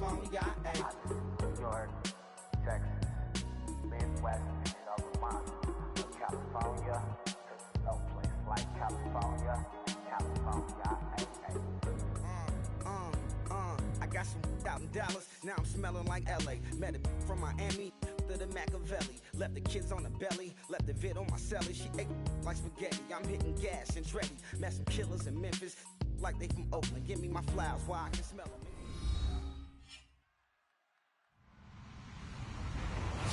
California, ay. New York, Texas, Midwest, and Vermont, California, there's no place like California, ay. I got some out in Dallas, now I'm smelling like LA. Met it from Miami to the Machiavelli. Left the kids on the belly, left the vid on my celly. She ate like spaghetti, I'm hitting gas and Dreddy. Met some killers in Memphis, like they from Oakland. Give me my flowers while I can smell them.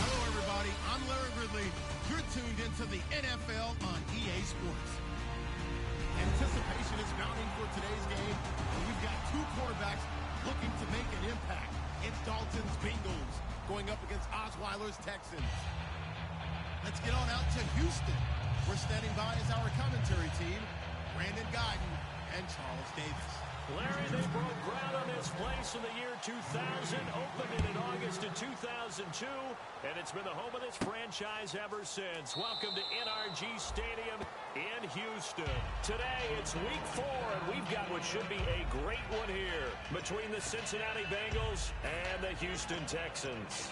Hello everybody, I'm Larry Ridley. You're tuned into the NFL on EA Sports. Anticipation is mounting for today's game, and we've got two quarterbacks looking to make an impact. It's Dalton's Bengals going up against Osweiler's Texans. Let's get on out to Houston. We're standing by as our commentary team, Brandon Guyton and Charles Davis. Larry, they broke ground on this place in the year 2000, opened it in August of 2002, and it's been the home of this franchise ever since. Welcome to NRG Stadium in Houston. Today, it's week 4, and we've got what should be a great one here between the Cincinnati Bengals and the Houston Texans.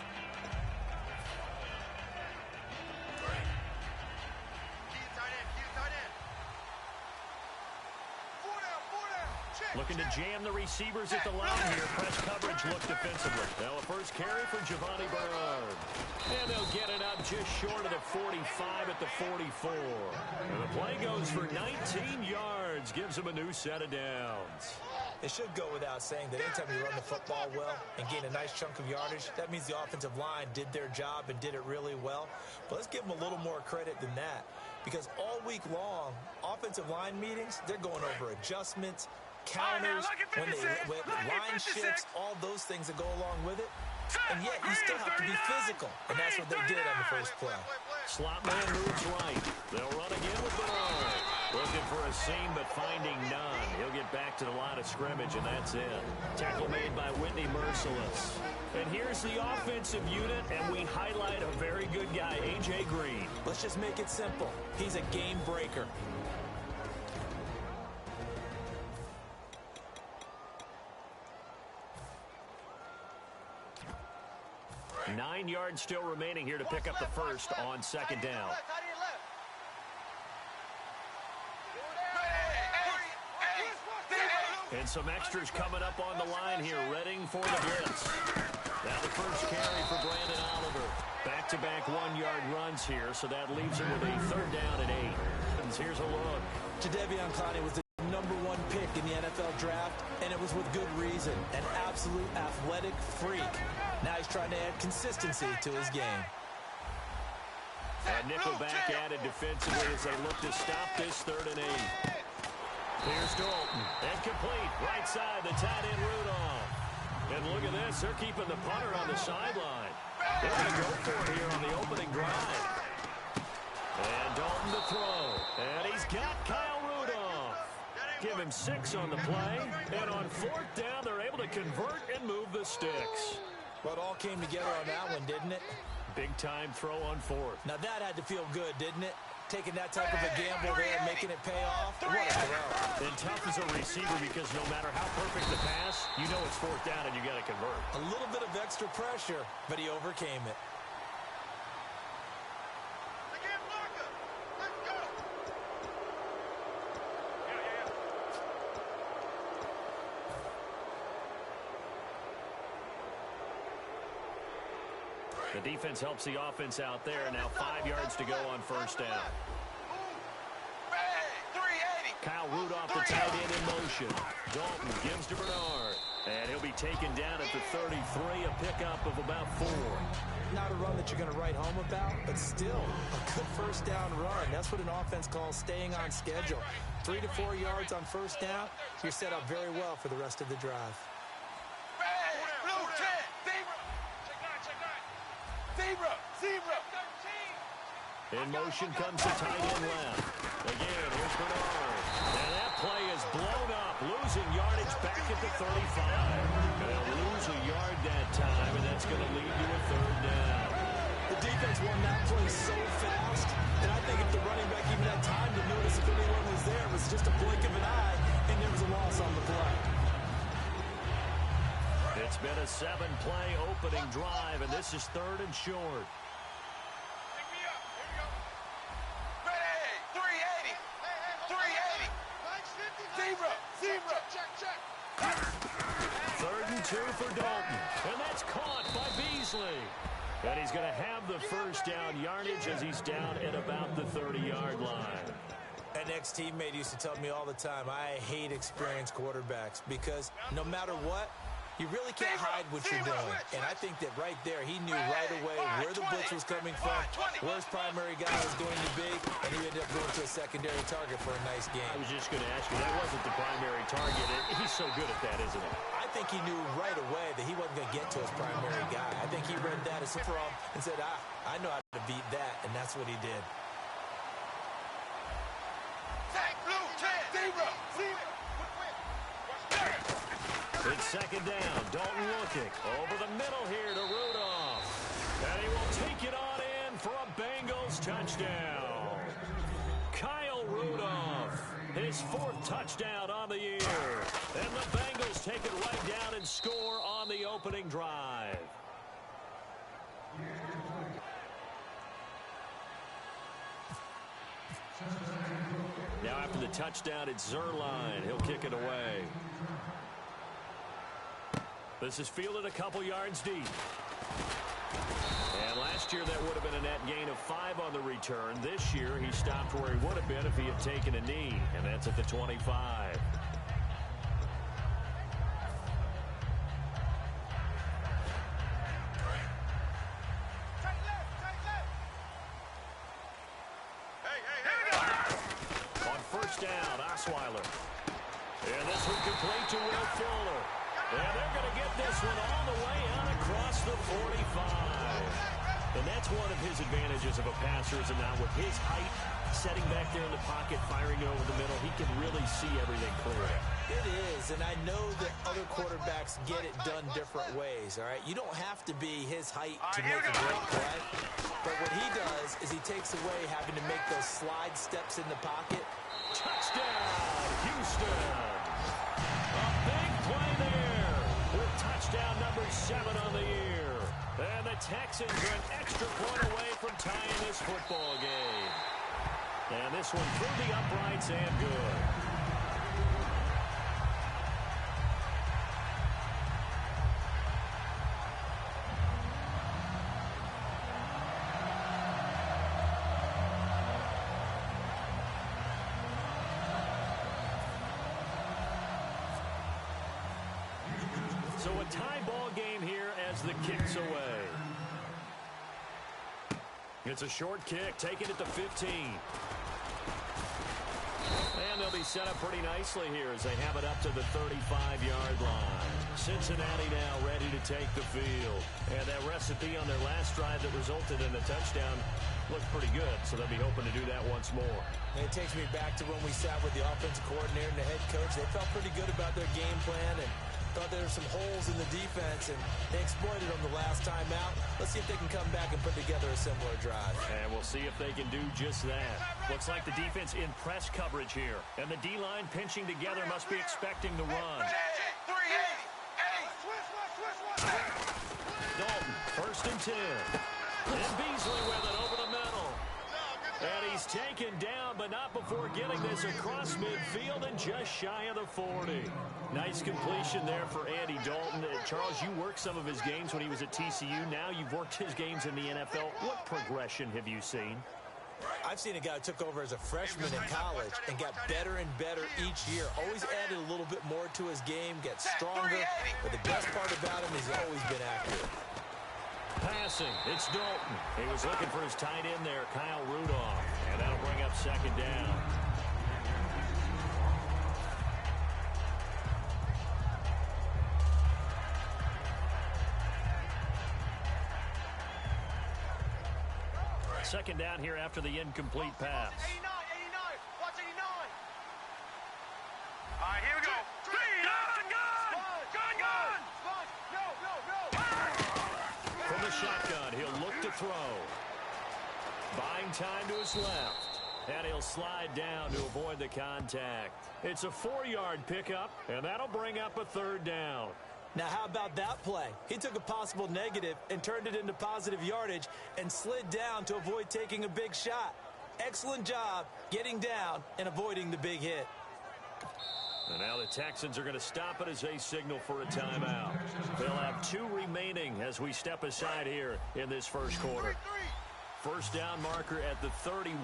Looking to jam the receivers at the line here. Press coverage look defensively. Now a first carry for Giovanni Bernard. And they'll get it up just short of the 45 at the 44. And the play goes for 19 yards. Gives them a new set of downs. It should go without saying that anytime you run the football well and gain a nice chunk of yardage, that means the offensive line did their job and did it really well. But let's give them a little more credit than that, because all week long, offensive line meetings, they're going over adjustments, counters, when line shifts, all those things that go along with it. And yet you still have to be physical, and that's what they did on the first play. Slot man moves right. They'll run again with Bernard. Looking for a seam, but finding none. He'll get back to the line of scrimmage, and that's it. Tackle made by Whitney Merciless. And here's the offensive unit, and we highlight a very good guy, A.J. Green. Let's just make it simple. He's a game breaker. 9 yards still remaining here to pick up the first on second down. And some extras coming up on the line here, readying for the blitz. Now the first carry for Brandon Oliver. Back-to-back 1-yard runs here, so that leaves him with a third down and 8. And here's a look. Jadeveon Clowney was the #1 pick in the NFL draft, and it was with good reason. An absolute athletic freak. Now he's trying to add consistency to his game. A nickelback added defensively as they look to stop this 3rd and 8. Here's Dalton. And complete. Right side, the tight end Rudolph. And look at this. They're keeping the punter on the sideline. They're going to go for it here on the opening drive. And Dalton to throw. And he's got Kyle Rudolph. Give him 6 on the play. And on 4th down, they're able to convert and move the sticks. Well, it all came together on that one, didn't it? Big-time throw on 4th. Now, that had to feel good, didn't it? Taking that type of a gamble there and making it pay off. What a throw. And tough as a receiver, because no matter how perfect the pass, you know it's 4th down and you got to convert. A little bit of extra pressure, but he overcame it. The defense helps the offense out there. Now 5 yards to go on 1st down. Kyle Rudolph, the tight end, in motion. Dalton gives to Bernard. And he'll be taken down at the 33, a pickup of about 4. Not a run that you're going to write home about, but still a good 1st down run. That's what an offense calls staying on schedule. 3 to 4 yards on 1st down. You're set up very well for the rest of the drive. In motion comes the tight end left. Again, here's Bernard. And that play is blown up, losing yardage back at the 35. And they'll lose a yard that time, and that's going to lead to a 3rd down. The defense won that play so fast, and I think if the running back even had time to notice if anyone was there, it was just a blink of an eye, and there was a loss on the play. And It's been a 7-play opening drive, and this is 3rd and short. Pick me up. Here we go. Ready. 380. 380. Zebra. Zebra. Check. 3rd and 2 for Dalton. And that's caught by Beasley. And he's going to have the first down yardage as he's down at about the 30-yard line. An ex-teammate used to tell me all the time, I hate experienced quarterbacks because no matter what, you really can't hide what you're doing. And I think that right there, he knew right away where the blitz was coming from, where his primary guy was going to be, and he ended up going to a secondary target for a nice game. I was just going to ask you, that wasn't the primary target. He's so good at that, isn't he? I think he knew right away that he wasn't going to get to his primary guy. I think he read that as from and said, I know how to beat that, and that's what he did. It's 2nd down. Dalton looking. Over the middle here to Rudolph. And he will take it on in for a Bengals touchdown. Kyle Rudolph, his 4th touchdown on the year. And the Bengals take it right down and score on the opening drive. Now after the touchdown, it's Zerline. He'll kick it away. This is fielded a couple yards deep. And last year that would have been a net gain of 5 on the return. This year he stopped where he would have been if he had taken a knee. And that's at the 25. On 1st down, Osweiler. And this one complete to Will Fuller. And they're going to get this one all the way out across the 45. And that's one of his advantages of a passer is now with his height, setting back there in the pocket, firing it over the middle, he can really see everything clearly. It is, and I know that other quarterbacks get it done different ways, all right? You don't have to be his height to make a great play. But what he does is he takes away having to make those slide steps in the pocket. Touchdown, Houston. A big play there with touchdown number 7 on the year. And the Texans are an extra point away from tying this football game. And this one through the uprights and good. So a tie ball game here as the kick's away. It's a short kick, taken at the 15. And they'll be set up pretty nicely here as they have it up to the 35-yard line. Cincinnati now ready to take the field. And that recipe on their last drive that resulted in a touchdown looked pretty good, so they'll be hoping to do that once more. And it takes me back to when we sat with the offensive coordinator and the head coach. They felt pretty good about their game plan and thought there were some holes in the defense, and they exploited them the last time out. Let's see if they can come back and put together a similar drive. And we'll see if they can do just that. Looks like the defense in press coverage here. And the D-line pinching together must be expecting the run. Dalton, 1st and 10. And Beasley with it over the middle. And he's taken down, but not before getting this across midfield and just shy of the 40. Nice completion there for Andy Dalton. Charles, you worked some of his games when he was at TCU. Now you've worked his games in the NFL. What progression have you seen? I've seen a guy who took over as a freshman in college and got better and better each year. Always added a little bit more to his game, gets stronger. But the best part about him is he's always been accurate. Passing, it's Dalton. He was looking for his tight end there, Kyle Rudolph. And that'll bring up 2nd down. Second down here after the incomplete pass. 89, watch 89. All right, here we go. Gun. From the shotgun, he'll look to throw. Buying time to his left. And he'll slide down to avoid the contact. It's a 4-yard pickup, and that'll bring up a 3rd down. Now, how about that play? He took a possible negative and turned it into positive yardage and slid down to avoid taking a big shot. Excellent job getting down and avoiding the big hit. And now the Texans are going to stop it as they signal for a timeout. They'll have 2 remaining as we step aside here in this first quarter. First down marker at the 31.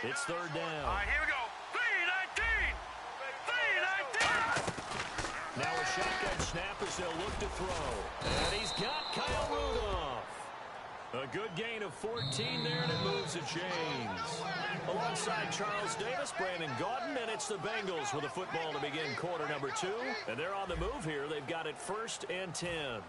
It's third down. All right, here we go. 3-19. 3-19. Now a shotgun snap as they'll look to throw. And he's got Kyle Rudolph. A good gain of 14 there, and it moves the chains. Alongside Charles Davis, Brandon Gaudin, and it's the Bengals with a football to begin quarter number 2. And they're on the move here. They've got it 1st and 10.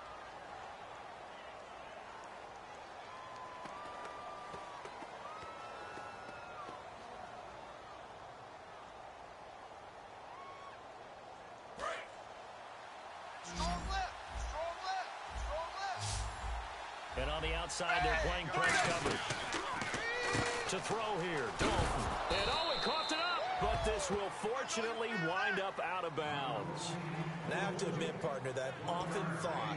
Strong left. Strong left. Strong left. And on the outside, they're playing press coverage. To throw here, Dalton. And oh, he coughed it up. But this will fortunately wind up out of bounds. And I have to admit, partner, that I've often thought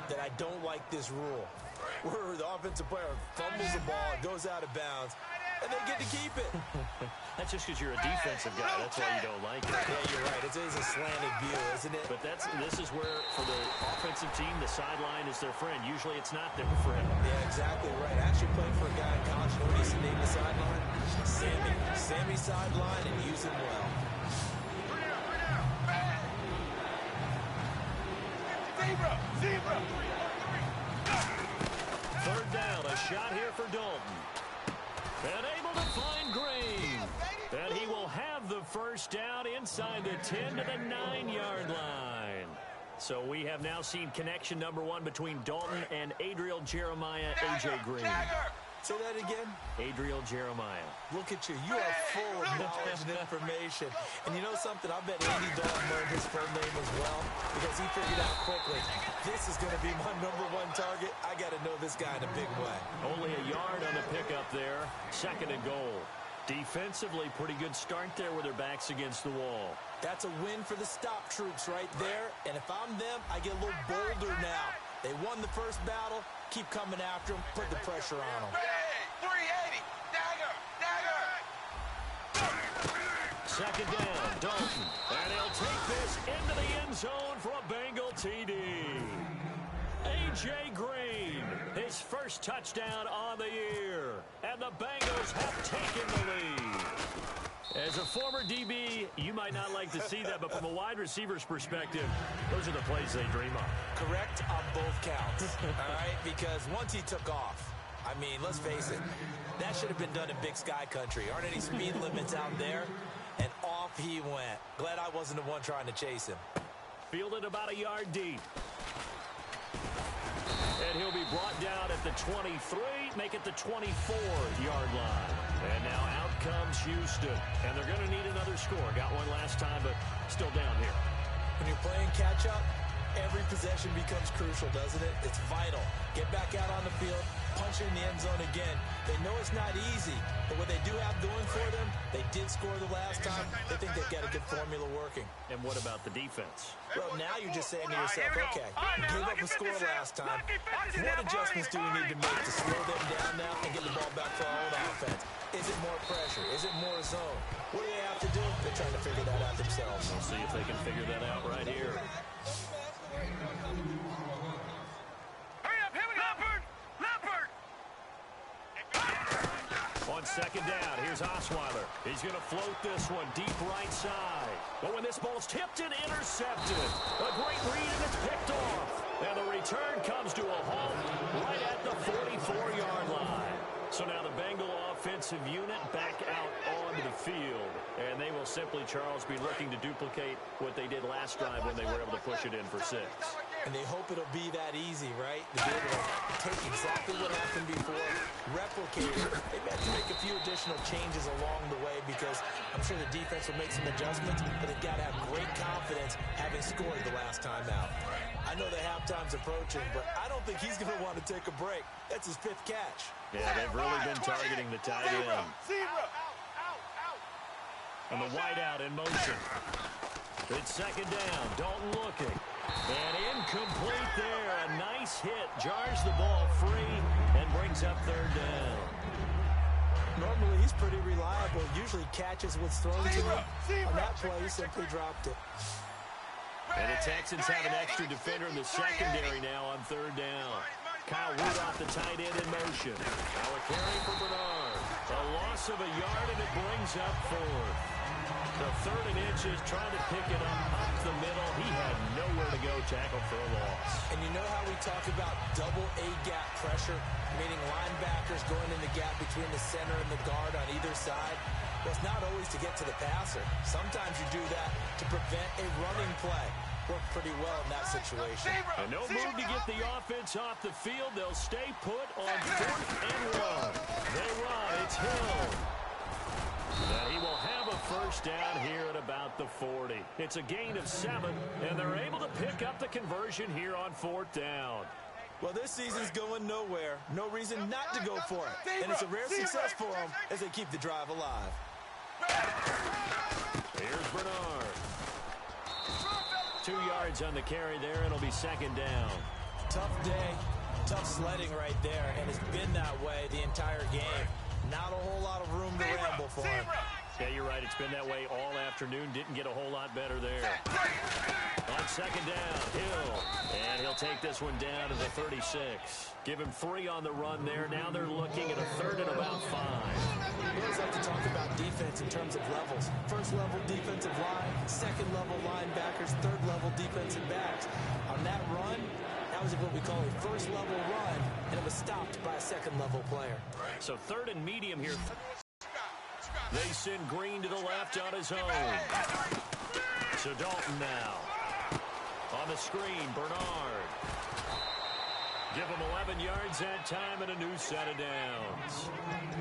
that I don't like this rule, where the offensive player fumbles the ball, goes out of bounds, and they get to keep it. That's just because you're a defensive guy. That's why you don't like it. Yeah, you're right. It is a slanted view, isn't it? But this is where, for the offensive team, the sideline is their friend. Usually it's not their friend. Yeah, exactly right. I actually played for a guy in college. You know what he used to name the sideline? Sammy. Sammy sideline, and use him well. Zebra. Third down, a shot here for Dalton. And able to find Green. And he will have the first down inside the 10 to the 9-yard line. So we have now seen connection number 1 between Dalton and Adriel Jeremiah, A.J. Green. Say that again. Adriel Jeremiah. Look at you. You are full of knowledge and information. And you know something? I bet Andy Dalton learned his full name as well because he figured out quickly, this is going to be my number 1 target. I got to know this guy in a big way. Only a yard on the pickup there. 2nd and goal. Defensively, pretty good start there with their backs against the wall. That's a win for the stop troops right there. And if I'm them, I get a little bolder now. They won the first battle. Keep coming after them. Put the pressure on them. 380. Dagger. 2nd down, Dalton. And he'll take this into the end zone for a Bengal TD. A.J. Green, his first touchdown on the year. And the Bengals have taken the lead. As a former DB, you might not like to see that, but from a wide receiver's perspective, those are the plays they dream of. Correct on both counts, all right? Because once he took off, I mean, let's face it, that should have been done in Big Sky Country. Aren't any speed limits out there? And off he went. Glad I wasn't the one trying to chase him. Fielded about a yard deep. And he'll be brought down at the 23, make it the 24-yard line. And now out comes Houston. And they're going to need another score. Got one last time, but still down here. When you're playing catch-up, every possession becomes crucial, doesn't it? It's vital. Get back out on the field, punch in the end zone again. They know it's not easy, but what they do have going for them, they did score the last time. They think they've got a good formula working. And what about the defense? Well, now you're just saying to yourself, okay, gave up a score last time. What adjustments do we need to make to slow them down now and get the ball back for our own offense? Is it more pressure? Is it more zone? What do they have to do? They're trying to figure that out themselves. We'll see if they can figure that out right here. Hurry up, here we go. Leopard. On 2nd down, here's Osweiler. He's going to float this one deep right side. But when this ball's tipped and intercepted, a great read and it's picked off. And the return comes to a halt right at the 44-yard line. So now the Bengal offensive unit back out onto the field. And they will simply, Charles, be looking to duplicate what they did last drive when they were able to push it in for 6. And they hope it'll be that easy, right? To be able to take exactly what happened before, replicate it. They've had to make a few additional changes along the way because I'm sure the defense will make some adjustments, but they've got to have great confidence having scored the last time out. I know the halftime's approaching, but I don't think he's going to want to take a break. That's his 5th catch. Yeah, they've really been targeting the tight end. Zebra. And the wideout in motion. It's 2nd down. Dalton looking. And incomplete there. A nice hit. Jars the ball free and brings up third down. Normally, he's pretty reliable. Usually catches what's thrown to him. On that play, he simply dropped it. And the Texans have an extra defender in the secondary now on third down. Kyle Rudolph, the tight end, in motion. Now a carry for Bernard. A loss of a yard, and it brings up fourth. The third and inches, trying to pick it up the middle. He had nowhere to go, tackle for a loss. And you know how we talk about double A-gap pressure, meaning linebackers going in the gap between the center and the guard on either side? Well, it's not always to get to the passer. Sometimes you do that to prevent a running play. Worked pretty well in that situation. And no move to get the offense off the field. They'll stay put on 4th and 1. They run. It's Hill. And he will have a first down here at about the 40. It's a gain of 7, and they're able to pick up the conversion here on 4th down. Well, this season's going nowhere. No reason not to go for it. And it's a rare success for them as they keep the drive alive. Here's Bernard. 2 yards on the carry there. It'll be second down. Tough day, tough sledding right there, and it's been that way the entire game. Not a whole lot of room to ramble for him. Yeah, you're right. It's been that way all afternoon. Didn't get a whole lot better there. On second down, Hill. And he'll take this one down to the 36. Give him 3 on the run there. Now they're looking at a 3rd and about 5. We always like to talk about defense in terms of levels. First level defensive line, second level linebackers, third level defensive backs. On that run, that was what we call a first level run, and it was stopped by a second level player. So 3rd and medium here. They send Green to the left on his own. So Dalton now. On the screen, Bernard. Give him 11 yards that time and a new set of downs.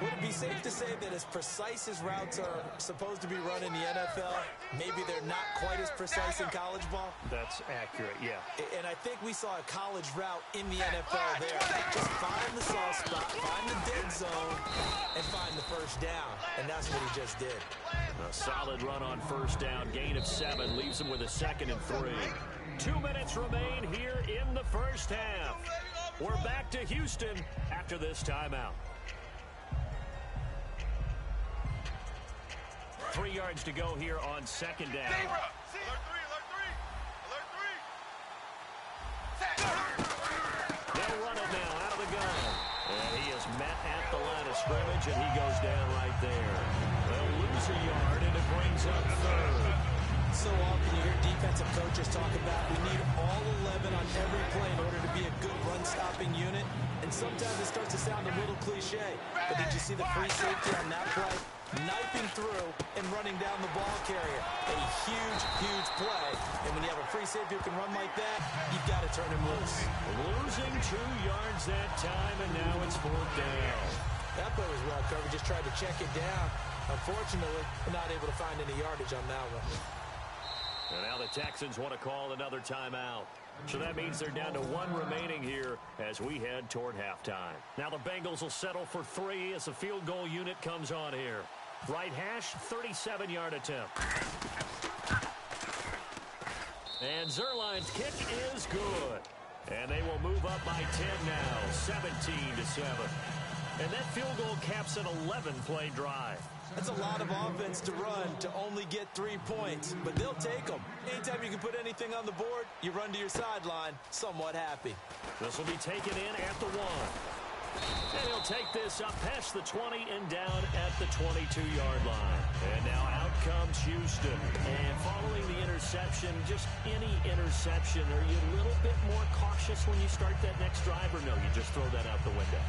Would it be safe to say that as precise as routes are supposed to be run in the NFL, maybe they're not quite as precise in college ball? That's accurate, yeah. And I think we saw a college route in the NFL there. Just find the soft spot, find the dead zone, and find the first down. And that's what he just did. A solid run on first down. Gain of 7 leaves him with a 2nd and 3. 2 minutes remain here in the first half. We're back to Houston after this timeout. 3 yards to go here on second down. Alert 3. They'll run it now out of the gun. And he is met at the line of scrimmage, and he goes down right there. They'll lose a yard, and it brings up 3rd. So often you hear defensive coaches talk about we need all 11 on every play in order to be a good run-stopping unit. And sometimes it starts to sound a little cliche. But did you see the free safety on that play? Knifing through and running down the ball carrier. A huge, huge play. And when you have a free safety who can run like that, you've got to turn him loose. Losing 2 yards that time, and now it's 4th down. That play was well covered. Just tried to check it down. Unfortunately, we're not able to find any yardage on that one. And now the Texans want to call another timeout. So that means they're down to 1 remaining here as we head toward halftime. Now the Bengals will settle for 3 as the field goal unit comes on here. Right hash, 37-yard attempt. And Zerline's kick is good. And they will move up by 10 now, 17-7. And that field goal caps an 11-play drive. That's a lot of offense to run to only get 3 points, but they'll take them. Anytime you can put anything on the board, you run to your sideline somewhat happy. This will be taken in at the 1. And he'll take this up past the 20 and down at the 22-yard line. And now out comes Houston. And following the interception, just any interception, are you a little bit more cautious when you start that next drive, or no, you just throw that out the window?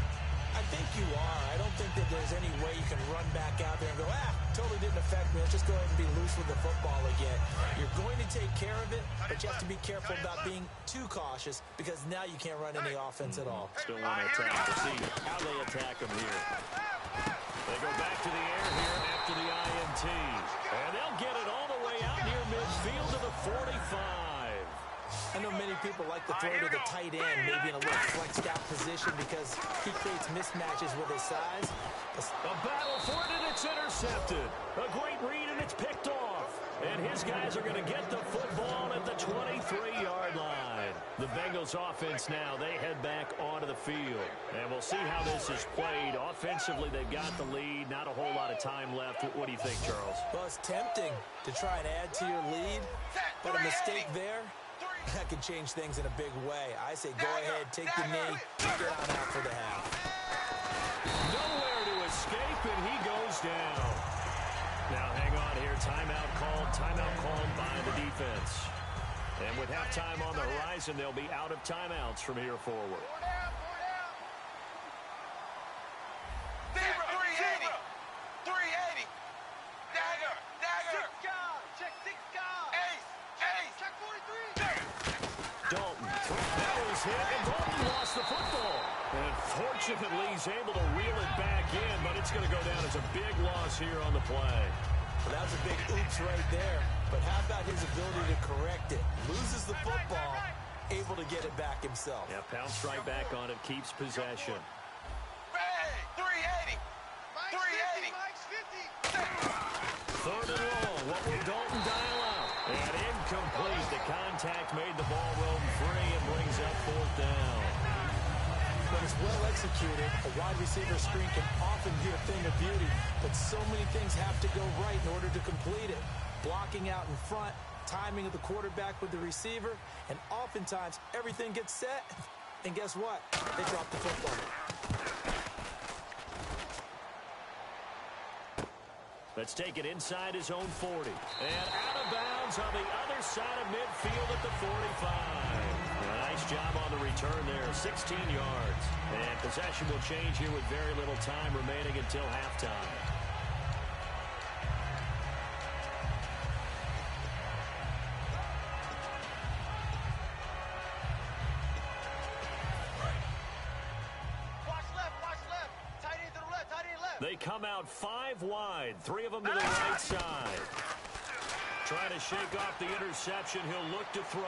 I think you are. I don't think that there's any way you can run back out there and go, totally didn't affect me. Let's just go ahead and be loose with the football again. You're going to take care of it, but you have to be careful about being too cautious because now you can't run any offense at all. Still want to attack. We'll see how they attack them here. They go back to the air here after the INT. And they'll get it all the way out near midfield to the 45. I know many people like to throw to the tight end, maybe in a little flexed out position because he creates mismatches with his size. A battle for it, and it's intercepted. A great read, and it's picked off. And his guys are going to get the football at the 23-yard line. The Bengals offense now, they head back onto the field. And we'll see how this is played. Offensively, they've got the lead. Not a whole lot of time left. What do you think, Charles? Well, it's tempting to try and add to your lead, but a mistake there, that could change things in a big way. I say go ahead, take the knee, get on out for the half. Nowhere to escape, and he goes down. Now, hang on here. Timeout called by the defense. And with halftime on the horizon, they'll be out of timeouts from here forward. 380. 380. Dagger. Dagger. Check 6 guard. Ace. Check 43. Dalton. That was hit, and Dalton lost the football. And fortunately, he's able to reel it back in, but it's going to go down as a big loss here on the play. Well, that's a big oops right there. But how about his ability to correct it? Loses the football, able to get it back himself. Yeah, pounced right back on it, keeps possession. 380. 380. Third and long. What will Dalton dial out? And incomplete. The contact made the ball roam free and brings up fourth down. When it's well executed, a wide receiver screen can often be a thing of beauty, but so many things have to go right in order to complete it. Blocking out in front, timing of the quarterback with the receiver, and oftentimes everything gets set, and guess what? They drop the football. Let's take it inside his own 40. And out of bounds on the other side of midfield at the 45. Nice job on the return there, 16 yards. And possession will change here with very little time remaining until halftime. They come out 5 wide, 3 of them to the right side. Trying to shake off the interception, he'll look to throw.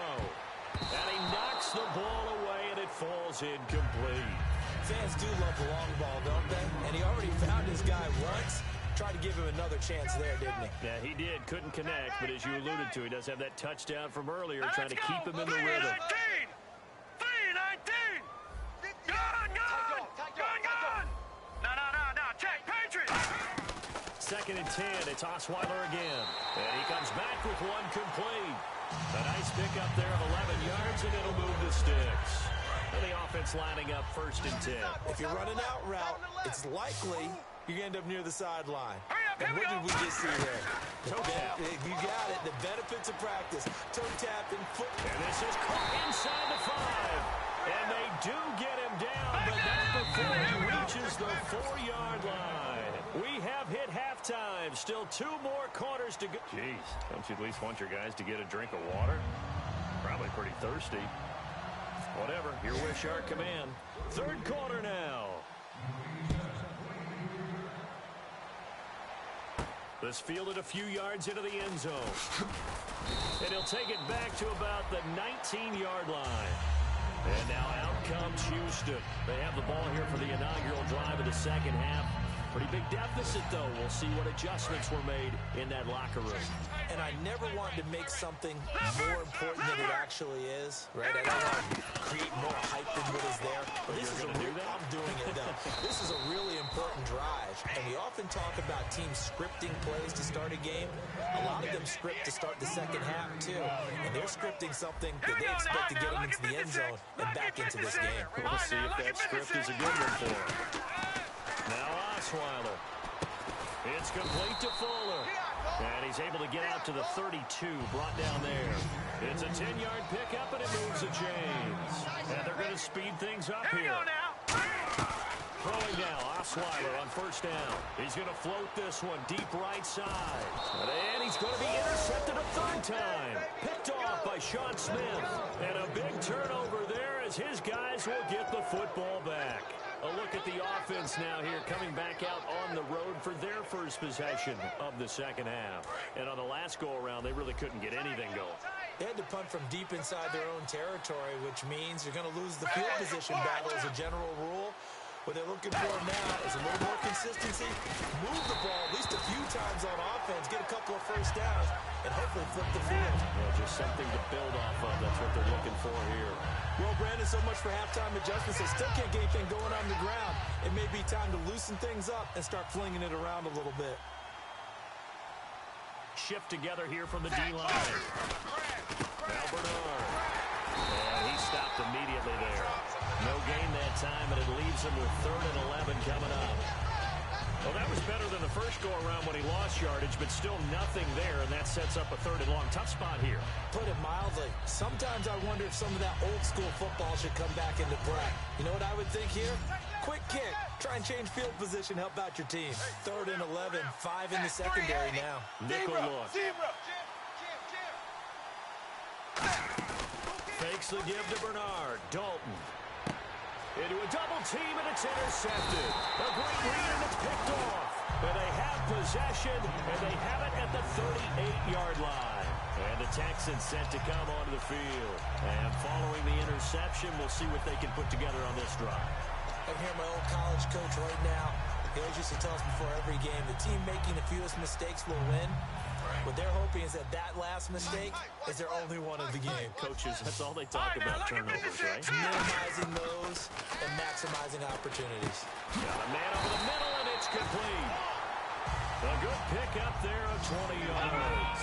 And he knocks the ball away, and it falls incomplete. Fans do love the long ball, don't they? And he already found his guy once. Tried to give him another chance there, didn't he? Yeah, he did. Couldn't connect, but as you alluded to, he does have that touchdown from earlier, trying to keep him in the rhythm. 319. Gun. No. Check. Patriots. Second and 10. It's Osweiler again. And he comes back with one complete. A nice pickup there of 11 yards, and it'll move the sticks. And the offense lining up first and 10. If you're running out route, it's likely you end up near the sideline. And what did we just see here? Toe tap. You got it. The benefits of practice. Toe tap and foot. And this is caught inside the 5. And they do get him down, but not before he reaches the 4-yard line. We have hit halftime. Still 2 more quarters to go. Jeez, don't you at least want your guys to get a drink of water? Probably pretty thirsty. Whatever, your wish, our command. Third quarter now. This fielded a few yards into the end zone. And he'll take it back to about the 19-yard line. And now out comes Houston. They have the ball here for the inaugural drive of the second half. Pretty big deficit, though. We'll see what adjustments were made in that locker room. And I never wanted to make something more important than it actually is, right? I don't want to create more hype than what is there. But this is I'm doing it, though. This is a really important drive. And we often talk about teams scripting plays to start a game. A lot of them script to start the second half, too. And they're scripting something that they expect to get them into the end zone and back into this game. We'll see if that script is a good one for him. Now Osweiler. It's complete to Fuller. And he's able to get out to the 32, brought down there. It's a 10-yard pickup, and it moves the chains. And they're going to speed things up here. Throwing now, Osweiler on first down. He's going to float this one deep right side. And he's going to be intercepted a third time. Picked off by Sean Smith. And a big turnover there as his guys will get the football back. A look at the offense now here, coming back out on the road for their first possession of the second half. And on the last go-around, they really couldn't get anything going. They had to punt from deep inside their own territory, which means you're going to lose the field position battle as a general rule. What they're looking for now is a little more consistency, move the ball at least a few times on offense, get a couple of first downs, and hopefully flip the field. Yeah, just something to build off of. That's what they're looking for here. Well, Brandon, so much for halftime adjustments. They still can't get anything going on the ground. It may be time to loosen things up and start flinging it around a little bit. Shift together here from the D-line. Now Bernard. And he stopped immediately there. No gain that time, and it leaves him with 3rd and 11 coming up. Well, that was better than the first go-around when he lost yardage, but still nothing there, and that sets up a 3rd and long. Tough spot here. Put it mildly. Sometimes I wonder if some of that old-school football should come back into play. You know what I would think here? Quick kick. Try and change field position, help out your team. 3rd and 11, 5 in the secondary now. Nickel look. Fakes the give to Bernard. Dalton. Into a double team, and it's intercepted. A great read, and it's picked off. And they have possession, and they have it at the 38-yard line. And the Texans set to come onto the field. And following the interception, we'll see what they can put together on this drive. I hear my old college coach right now. He always used to tell us before every game, the team making the fewest mistakes will win. What they're hoping is that last mistake is their only one of the game. Coaches, that's all they talk about, turnovers, right? Minimizing those and maximizing opportunities. Got a man over the middle, and it's complete. A good pick up there of 20 yards.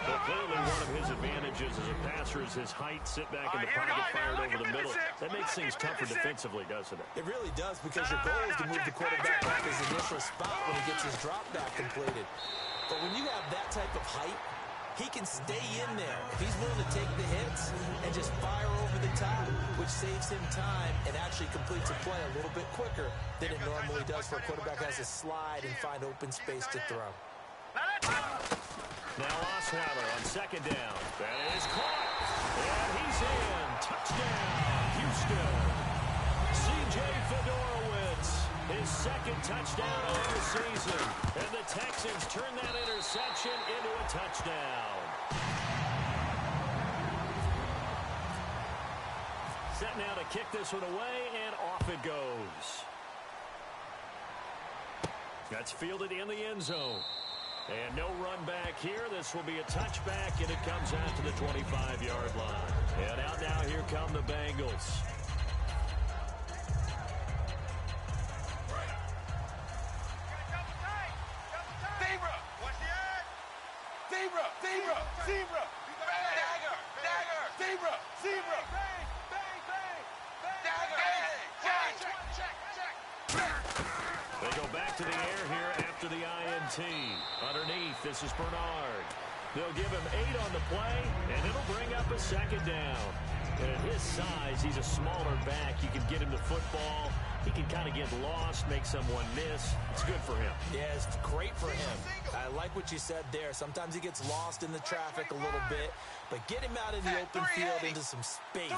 Well, clearly one of his advantages as a passer is his height, sit back in the pocket, fired over the middle. That makes things tougher defensively, doesn't it? It really does, because your goal is to move the quarterback off his initial spot when he gets his drop back completed. But when you have that type of height, he can stay in there if he's willing to take the hits and just fire over the top, which saves him time and actually completes a play a little bit quicker than it normally does for a quarterback who has to slide and find open space to throw. Now Osweiler on 2nd down. That is caught. And he's in. Touchdown, Houston. C.J. Fedorowicz, his 2nd touchdown of the season. And the Texans turn that interception into a touchdown. Set now to kick this one away, and off it goes. That's fielded in the end zone. And no run back here. This will be a touchback, and it comes out to the 25-yard line. And out now, here come the Bengals. Zebra! Dagger! Zebra! They go back to the air here after the INT. Underneath, this is Bernard. They'll give him 8 on the play, and it'll bring up a 2nd down. And at his size, he's a smaller back. You can get him the football. He can kind of get lost, make someone miss. It's good for him. Yeah, it's great for him. I like what you said there. Sometimes he gets lost in the traffic a little bit, but get him out in the open field into some space.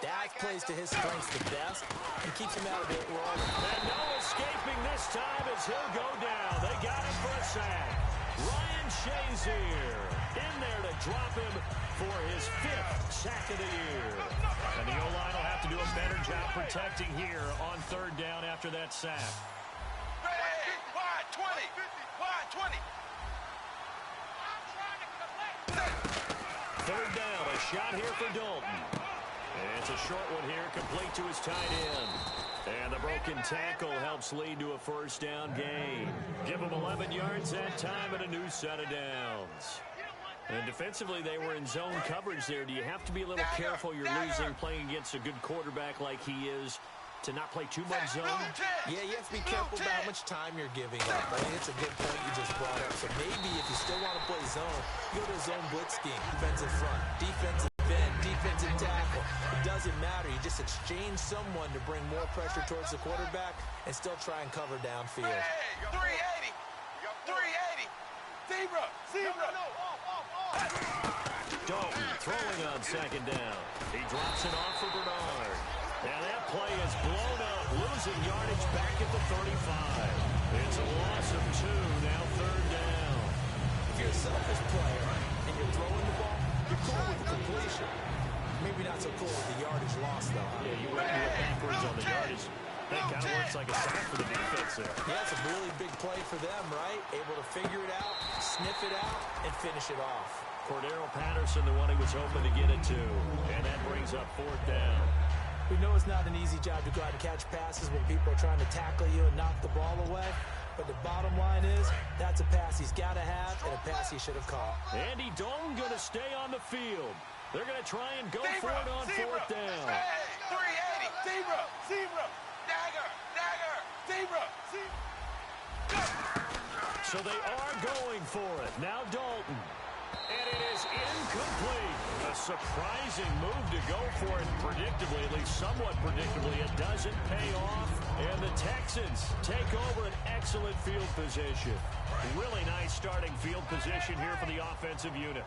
That plays to his strengths the best and keeps him out of it longer. And no escaping this time as he'll go down. They got him for a sack. Ryan Shazier in there to drop him for his 5th sack of the year. And the O-line will have to do a better job protecting here on 3rd down after that sack. Wide 20! Wide 20! 3rd down, a shot here for Dalton. And it's a short one here, complete to his tight end. And the broken tackle helps lead to a 1st down gain. Give him 11 yards that time and a new set of downs. And defensively, they were in zone coverage there. Do you have to be a little careful? You're losing playing against a good quarterback like he is to not play too much zone? Yeah, you have to be careful about how much time you're giving up. I think it's a good point you just brought up. So maybe if you still want to play zone, go to a zone blitz scheme. Defensive front, defensive end, defensive tackle. It doesn't matter. You just exchange someone to bring more pressure towards the quarterback and still try and cover downfield. 380! 380! Zebra! Dalton throwing on 2nd down. He drops it off for Bernard. And that play is blown up, losing yardage back at the 35. It's a loss of 2, now 3rd down. If you're a selfish player and you're throwing the ball, you're cool with the completion. Maybe not so cool with the yardage loss, though. Yeah, you went backwards on the yardage. That kind of works like a sack for the defense there. Yeah, it's a really big play for them, right? Able to figure it out, sniff it out, and finish it off. Cordero Patterson, the one he was hoping to get it to. And that brings up 4th down. We know it's not an easy job to go out and catch passes when people are trying to tackle you and knock the ball away. But the bottom line is, that's a pass he's got to have and a pass he should have caught. Andy Dalton going to stay on the field. They're going to try and go for it on 4th down. 380. Zebra. Dagger. Zebra. So they are going for it. Now Dalton. And it is incomplete. A surprising move to go for it predictably, at least somewhat predictably. It doesn't pay off. And the Texans take over an excellent field position. Really nice starting field position here for the offensive unit.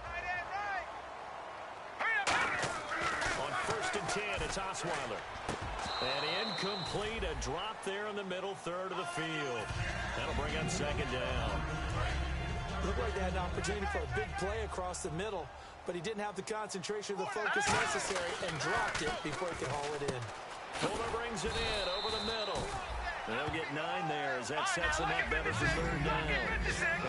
On 1st and 10, it's Osweiler. And incomplete, a drop there in the middle third of the field. That'll bring up 2nd down. Looked like they had an opportunity for a big play across the middle, but he didn't have the concentration or the focus necessary and dropped it before he could haul it in. Fuller brings it in over the middle. They'll get 9 there as that sets them up better for 3rd down.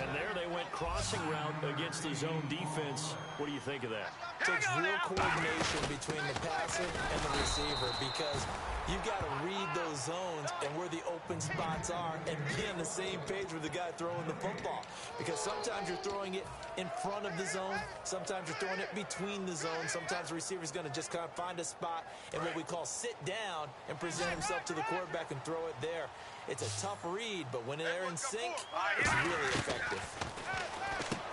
And there they went crossing route against the zone defense. What do you think of that? Takes real coordination between the passer and the receiver because you've got to read those zones and where the open spots are and be on the same page with the guy throwing the football. Because sometimes you're throwing it in front of the zone. Sometimes you're throwing it between the zones. Sometimes the receiver's going to just kind of find a spot and what we call sit down and present himself to the quarterback and throw it there. It's a tough read, but when they're in sync, it's really effective.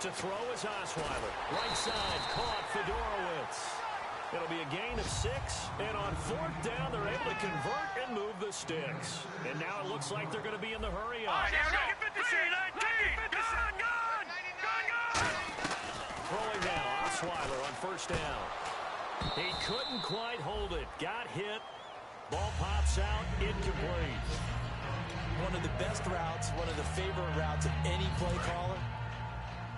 To throw is Osweiler. Right side, caught Fedorowicz. It'll be a gain of 6, and on 4th down, they're able to convert and move the sticks. And now it looks like they're going to be in the hurry up. Throwing now, Osweiler on 1st down. He couldn't quite hold it. Got hit. Ball pops out, incomplete. One of the best routes, one of the favorite routes of any play caller.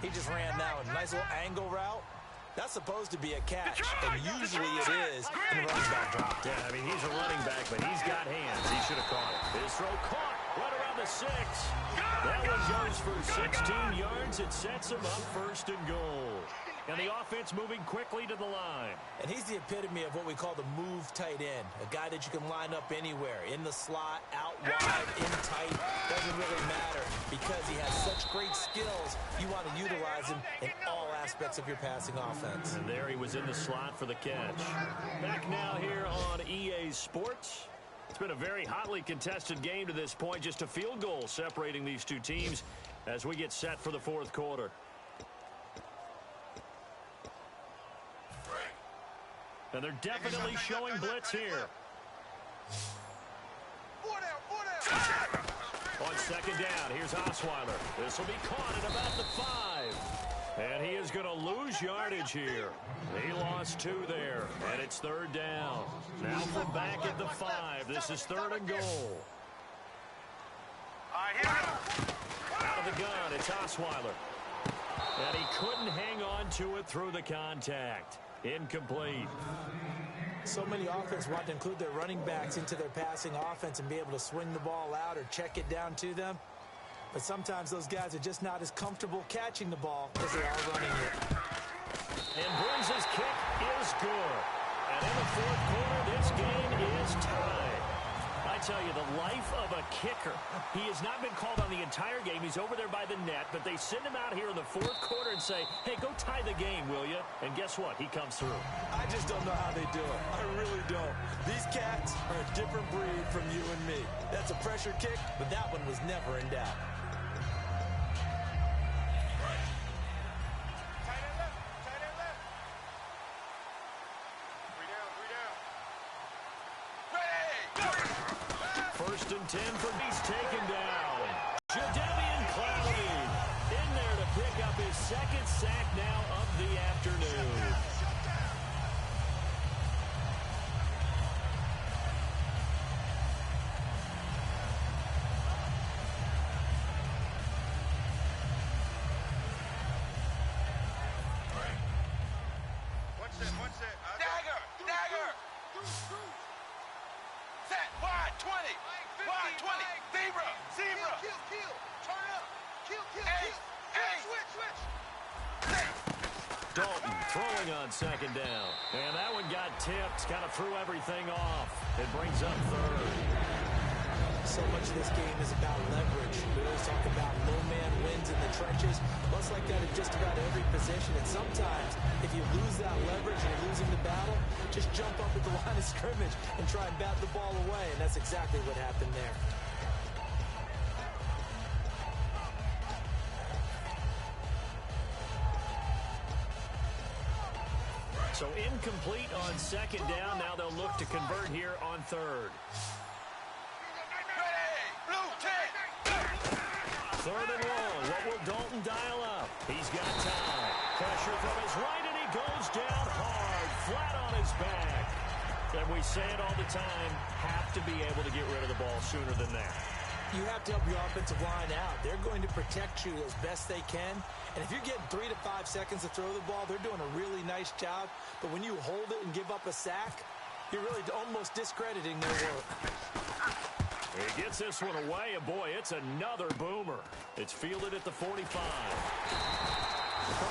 He just ran now a nice little angle route. That's supposed to be a catch, and usually it is, and the running back dropped it. Yeah, I mean, he's a running back, but he's got hands. He should have caught it. His throw caught right around the 6. That one goes for 16 yards. It sets him up 1st and goal. And the offense moving quickly to the line. And he's the epitome of what we call the move tight end. A guy that you can line up anywhere. In the slot, out wide, in tight. Doesn't really matter because he has such great skills. You want to utilize him in all aspects of your passing offense. And there he was in the slot for the catch. Back now here on EA Sports. It's been a very hotly contested game to this point. Just a field goal separating these two teams as we get set for the 4th quarter. And they're definitely showing blitz here. On 2nd down, here's Osweiler. This will be caught at about the 5. And he is going to lose yardage here. He lost 2 there, and it's 3rd down. Now from back at the 5. This is 3rd and goal. Out of the gun, it's Osweiler. And he couldn't hang on to it through the contact. Incomplete. So many offenses want to include their running backs into their passing offense and be able to swing the ball out or check it down to them. But sometimes those guys are just not as comfortable catching the ball as they are running it. And Breeze's kick is good. And in the 4th quarter, this game is tied. I tell you, the life of a kicker. He has not been called on the entire game. He's over there by the net, but they send him out here in the 4th quarter and say, hey, go tie the game, will you? And guess what? He comes through. I just don't know how they do it. I really don't. These cats are a different breed from you and me. That's a pressure kick, but that one was never in doubt. First and 10 for he's taken down. Jadeveon Clowney in there to pick up his 2nd sack now of the afternoon. Set. Wide 20. Wide 20. Zebra. Zebra. Kill. Turn up. Kill. Switch. Dalton throwing on second down. And that one got tipped. Kind of threw everything off. It brings up third. So much of this game is about leverage. We always talk about low man wins in the trenches. Well, it's like that in just about every position. And sometimes, if you lose that leverage and you're losing the battle, just jump up at the line of scrimmage and try and bat the ball away. And that's exactly what happened there. So incomplete on second down. Now they'll look to convert here on third. Third and long. What will Dalton dial up? He's got time. Pressure from his right, and he goes down hard, flat on his back. And we say it all the time, have to be able to get rid of the ball sooner than that. You have to help your offensive line out. They're going to protect you as best they can. And if you're getting 3 to 5 seconds to throw the ball, they're doing a really nice job. But when you hold it and give up a sack, you're really almost discrediting their work. He gets this one away, and boy, it's another boomer. It's fielded at the 45. Call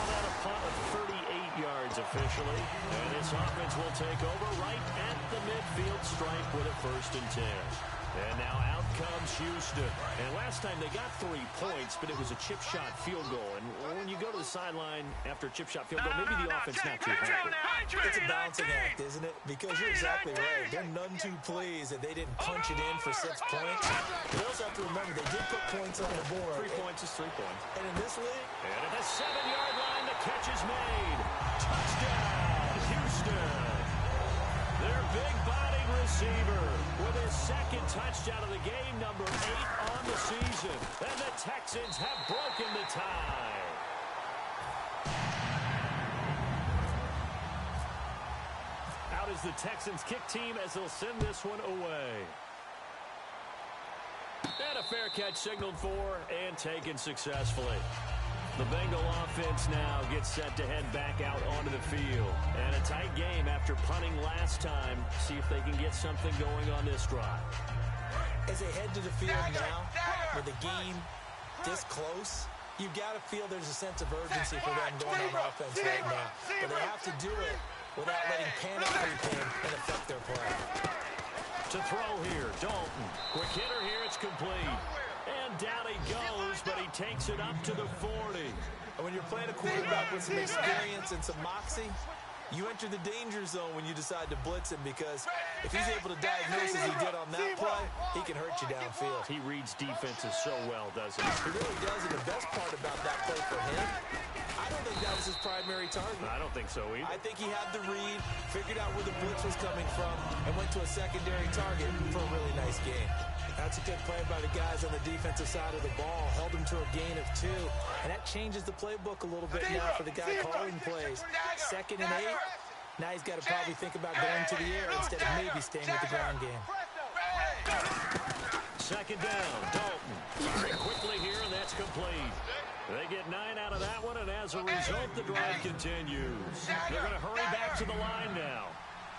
that a punt of 38 yards officially. And this offense will take over right at the midfield stripe with a 1st and 10. And now out comes Houston. And last time they got 3 points, but it was a chip shot field goal. And when you go to the sideline after a chip shot field goal, maybe the offense not too happy. It's a balancing act, isn't it? Because you're exactly right. They're none too pleased that they didn't punch it in for 6 points. You also have to remember they did put points on the board. 3 points is 3 points. And in this league, and at the 7-yard line, the catch is made. Touchdown, Houston. Their big-bodied receiver with his 2nd touchdown of the game, number 8 on the season. And the Texans have broken the tie. Out is the Texans kick team as they'll send this one away. And a fair catch signaled for and taken successfully. The Bengal offense now gets set to head back out onto the field. And a tight game after punting last time. See if they can get something going on this drive. as they head to the field now, with the game this close, you got to feel there's a sense of urgency for them going on offense right now. But they have to do it without letting panic creep in and affect their play. To throw here, Dalton. Quick hitter here, it's complete. And down he goes, but he takes it up to the 40. And when you're playing a quarterback with some experience and some moxie, you enter the danger zone when you decide to blitz him, because if he's able to diagnose as he did on that play, he can hurt you downfield. He reads defenses so well, doesn't he? He really does, and the best part about that play for him, I don't think that was his primary target. I don't think so either. I think he had the read, figured out where the blitz was coming from, and went to a secondary target for a really nice game. That's a good play by the guys on the defensive side of the ball. Held him to a gain of 2. And that changes the playbook a little bit now for the guy calling plays. 2nd and 8. Now he's got to probably think about going to the air instead of maybe staying with the ground game. 2nd down, Dalton. Very quickly here, and that's complete. They get 9 out of that one, and as a result, the drive continues. They're going to hurry back to the line now.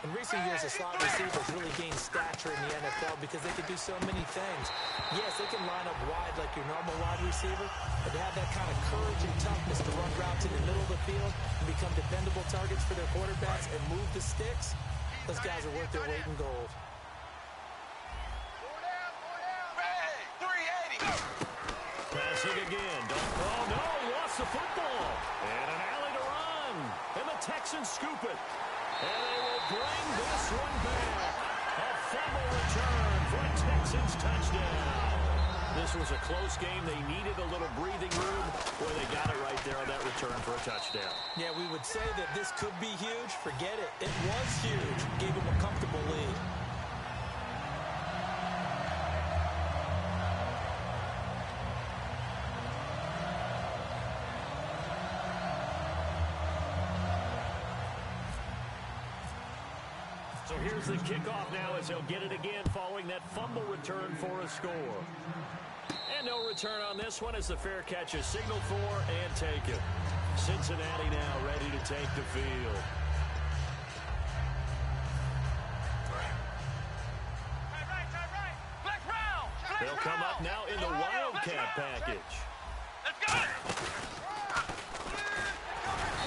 In recent years, the slot receivers really gained stature in the NFL because they can do so many things. Yes, they can line up wide like your normal wide receiver, but to have that kind of courage and toughness to run routes in the middle of the field and become dependable targets for their quarterbacks and move the sticks, those guys are worth their weight in gold. Passing again. Oh, no, lost the football. And an alley to run. And the Texans scoop it. And they will bring this one back. A fumble return for a Texans touchdown. This was a close game. They needed a little breathing room. Boy, they got it right there on that return for a touchdown. Yeah, we would say that this could be huge. Forget it. It was huge. Gave them a comfortable lead. So here's the kickoff now as they'll get it again following that fumble return for a score. And no return on this one as the fair catch is signaled for and taken. Cincinnati now ready to take the field. They'll come up now in the Wildcat package. Let's go.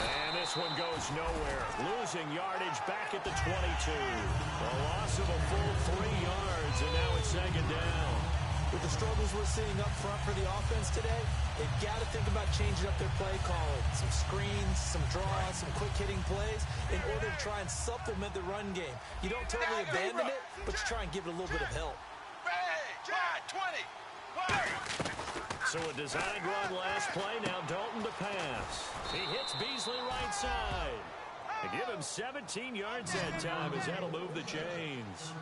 And this one goes nowhere. Losing yardage back at the 22. A loss of a full 3 yards, and now it's second down. With the struggles we're seeing up front for the offense today, they've got to think about changing up their play calling. Some screens, some draws, some quick-hitting plays in order to try and supplement the run game. You don't totally abandon it, but you try and give it a little bit of help. Hey, 20. So a designed run last play. Now Dalton to pass. He hits Beasley right side. They give him 17 yards that time as that'll move the chains.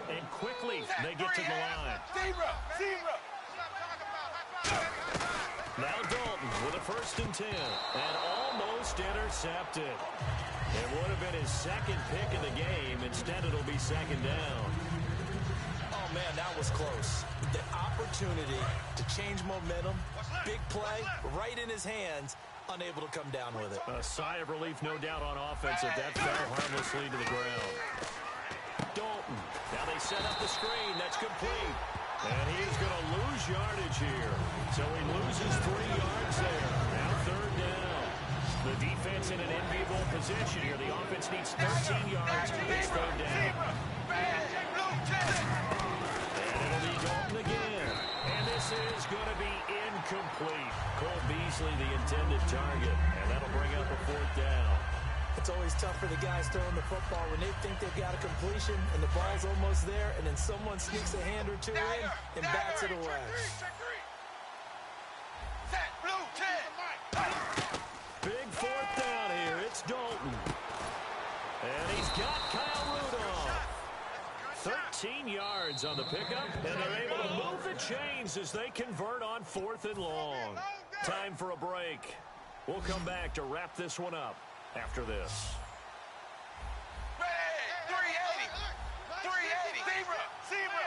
And quickly they get to the line. Zebra. Now Dalton with a 1st and 10. And almost intercepted. It would have been his second pick of the game. Instead, it'll be second down. Oh, man, that was close. The opportunity to change momentum, big play, right in his hands, unable to come down with it. A sigh of relief, no doubt, on offense if that fell harmlessly to the ground. Dalton. Now they set up the screen. That's complete. And he's going to lose yardage here. So he loses 3 yards there. Now 3rd down. The defense in an enviable position here. The offense needs 13 yards. It's 3rd down. And it'll be Dalton again. And this is going to be incomplete. Cole Beasley, the intended target. And that'll bring up a 4th down. It's always tough for the guys throwing the football when they think they've got a completion and the ball's almost there, and then someone sneaks a hand or two in and bats it away. Big 4th down here. It's Dalton. And he's got Kyle Rudolph. 13 yards on the pickup, and they're able to move the chains as they convert on 4th and long. Time for a break. We'll come back to wrap this one up after this. 380. Zebra.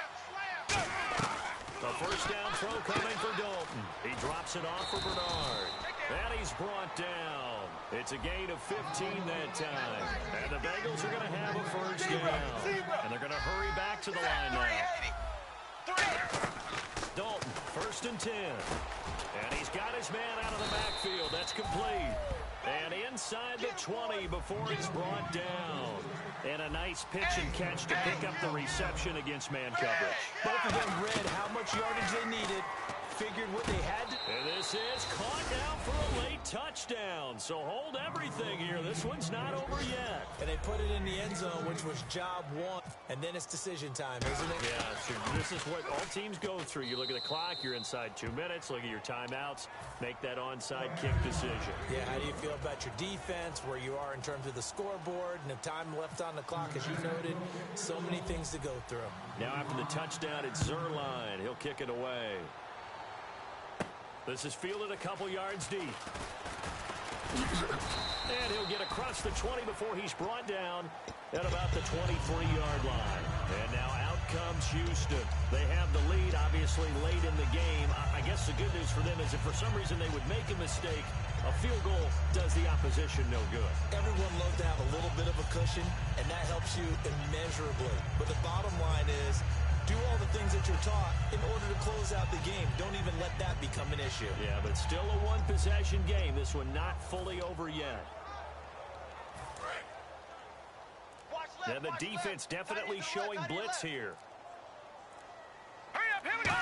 A 1st down throw coming for Dalton. He drops it off for Bernard. And he's brought down. It's a gain of 15 that time. And the Bengals are going to have a 1st down. And they're going to hurry back to the line now. Dalton, 1st and 10. And he's got his man out of the backfield. That's complete. And inside the 20 before he's brought down. And a nice pitch and catch to pick up the reception against man coverage. Both of them read how much yardage they needed, figured what they had to. And this is caught down for a late touchdown. So hold everything here. This one's not over yet. And they put it in the end zone, which was job 1. And then it's decision time, isn't it? Yeah, sure. This is what all teams go through. You look at the clock, you're inside 2 minutes, look at your timeouts, make that onside kick decision. Yeah, how do you feel about your defense, where you are in terms of the scoreboard, and the time left on the clock, as you noted? So many things to go through. Now after the touchdown, it's Zerline. He'll kick it away. This is fielded a couple yards deep. And he'll get across the 20 before he's brought down at about the 23-yard line. And now out comes Houston. They have the lead, obviously, late in the game. I guess the good news for them is if for some reason they would make a mistake, a field goal does the opposition no good. Everyone loves to have a little bit of a cushion, and that helps you immeasurably. But the bottom line is, do all the things that you're taught in order to close out the game. Don't even let that become an issue. Yeah, but still a one-possession game. This one not fully over yet. Now the defense definitely showing blitz here. Hurry up, here we go.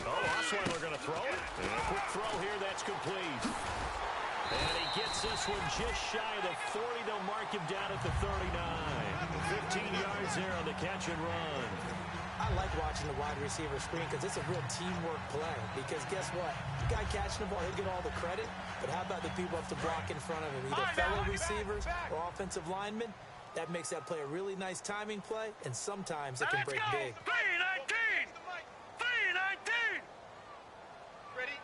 Oh, Osweiler going to throw it. And a quick throw here, that's complete. And he gets this one just shy of the 40. They'll mark him down at the 39. 15 yards there on the catch and run. I like watching the wide receiver screen because it's a real teamwork play. Because guess what? The guy catching the ball, he'll get all the credit. But how about the people up to block in front of him? Either fellow receivers or offensive linemen. That makes that play a really nice timing play, and sometimes it can break big. 319! 319! Ready?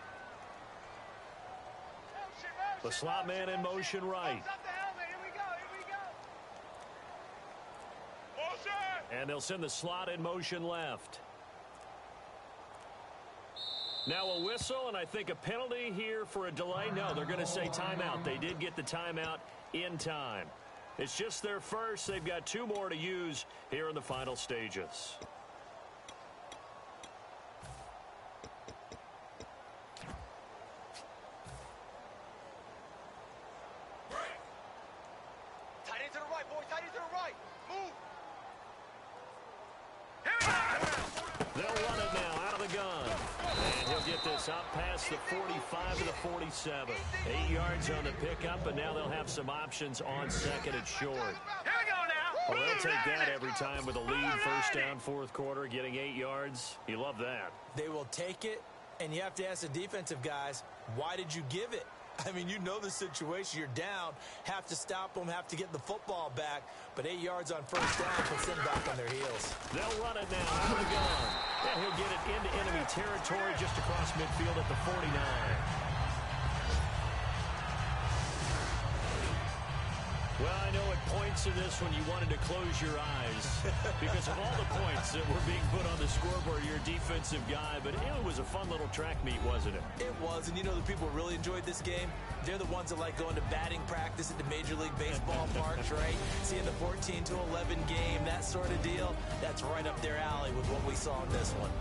The slot man in motion right. And they'll send the slot in motion left. Now a whistle, and I think a penalty here for a delay. No, they're going to say timeout. They did get the timeout in time. It's just their first. They've got 2 more to use here in the final stages. pass up past the 45 to the 47. 8 yards on the pickup, and now they'll have some options on second and short. Here we go now. Well, they'll take that every time with a lead. First down, fourth quarter, getting 8 yards. You love that. They will take it, and you have to ask the defensive guys, why did you give it? I mean, you know the situation. You're down, have to stop them, have to get the football back. But 8 yards on first down puts them back on their heels. They'll run it now out of the gun. And he'll get it into enemy territory just across midfield at the 49. Well, I know at points in this when you wanted to close your eyes because of all the points that were being put on the scoreboard, you're a defensive guy, but it was a fun little track meet, wasn't it? It was, and you know the people who really enjoyed this game? They're the ones that like going to batting practice at the Major League Baseball parks, right? Seeing the 14-11 game, that sort of deal, that's right up their alley with what we saw in this one.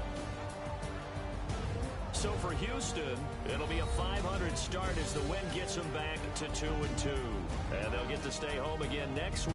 So for Houston, it'll be a 500 start as the win gets them back to 2-2. And they'll get to stay home again next week.